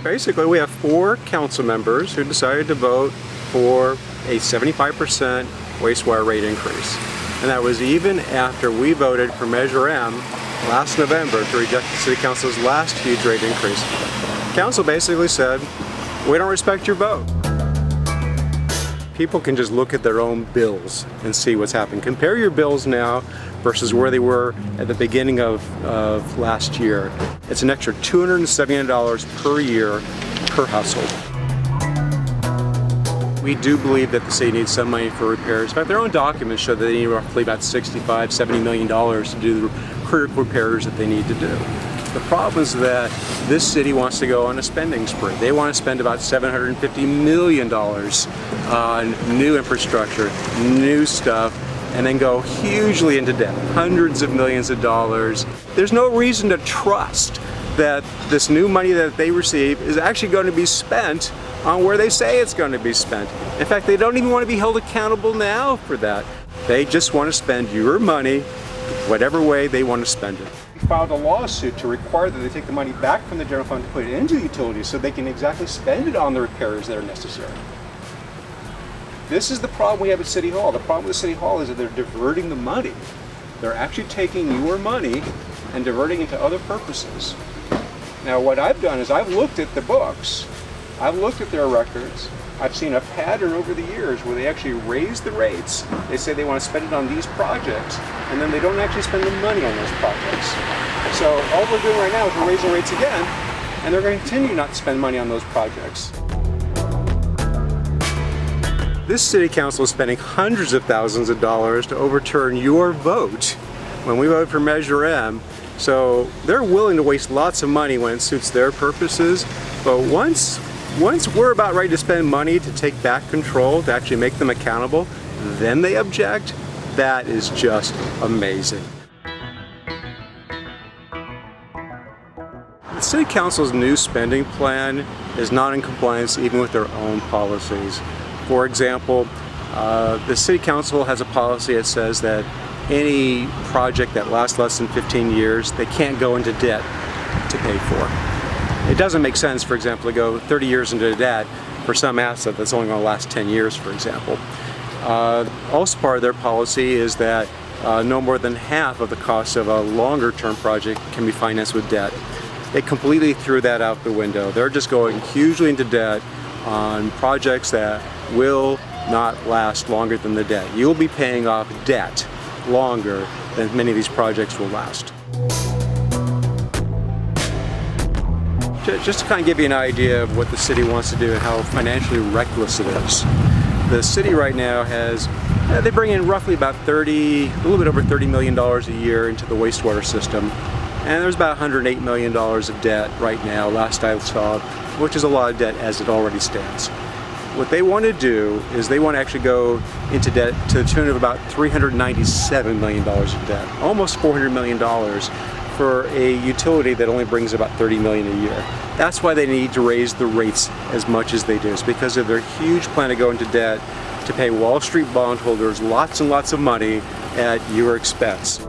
Basically, we have 4 council members who decided to vote for a 75% wastewater rate increase. And that was even after we voted for Measure M last November to reject the City Council's last huge rate increase. Council basically said, we don't respect your vote. People can just look at their own bills and see what's happened. Compare your bills now versus where they were at the beginning of last year. It's an extra $279 per year per household. We do believe that the city needs some money for repairs. In fact, their own documents show that they need roughly about $65–70 million to do the critical repairs that they need to do. The problem is that this city wants to go on a spending spree. They want to spend about $750 million on new infrastructure, new stuff, and then go hugely into debt, hundreds of millions of dollars. There's no reason to trust that this new money that they receive is actually going to be spent on where they say it's going to be spent. In fact, they don't even want to be held accountable now for that. They just want to spend your money whatever way they want to spend it. We filed a lawsuit to require that they take the money back from the general fund to put it into the utilities so they can exactly spend it on the repairs that are necessary. This is the problem we have at City Hall. The problem with City Hall is that they're diverting the money. They're actually taking your money and diverting it to other purposes. Now what I've done is I've looked at the books, I've looked at their records, I've seen a pattern over the years where they actually raise the rates. They say they want to spend it on these projects, and then they don't actually spend the money on those projects. So all we're doing right now is we're raising rates again, and they're going to continue not to spend money on those projects. This city council is spending hundreds of thousands of dollars to overturn your vote when we voted for Measure M. So they're willing to waste lots of money when it suits their purposes, but once we're about ready to spend money to take back control, to actually make them accountable, then they object. That is just amazing. The City Council's new spending plan is not in compliance even with their own policies. For example, the City Council has a policy that says that any project that lasts less than 15 years, they can't go into debt to pay for. It doesn't make sense, for example, to go 30 years into debt for some asset that's only going to last 10 years, for example. Also part of their policy is that no more than half of the cost of a longer-term project can be financed with debt. They completely threw that out the window. They're just going hugely into debt on projects that will not last longer than the debt. You'll be paying off debt longer than many of these projects will last. Just to kind of give you an idea of what the city wants to do and how financially reckless it is. The city right now has, they bring in roughly about a little bit over $30 million a year into the wastewater system. And there's about $108 million of debt right now, last I saw, which is a lot of debt as it already stands. What they want to do is they want to actually go into debt to the tune of about $397 million of debt, almost $400 million for a utility that only brings about $30 million a year. That's why they need to raise the rates as much as they do. It's because of their huge plan to go into debt to pay Wall Street bondholders lots and lots of money at your expense.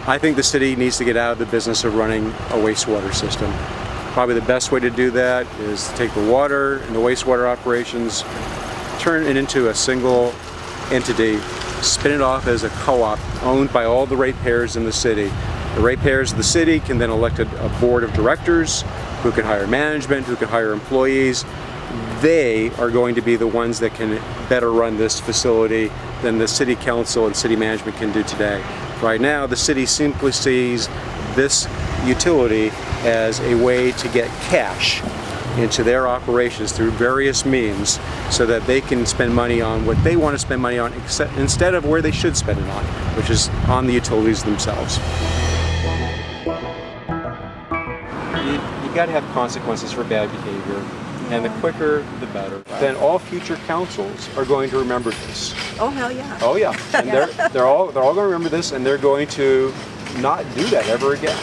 I think the city needs to get out of the business of running a wastewater system. Probably the best way to do that is to take the water and the wastewater operations, turn it into a single entity, spin it off as a co-op owned by all the ratepayers in the city. The ratepayers of the city can then elect a board of directors who can hire management, who can hire employees. They are going to be the ones that can better run this facility than the city council and city management can do today. Right now, the city simply sees this utility as a way to get cash into their operations through various means so that they can spend money on what they want to spend money on instead of where they should spend it on, which is on the utilities themselves. You got to have consequences for bad behavior, and the quicker the better. Then all future councils are going to remember this. Oh, hell yeah. Oh yeah, and they're all going to remember this, and they're going to not do that ever again.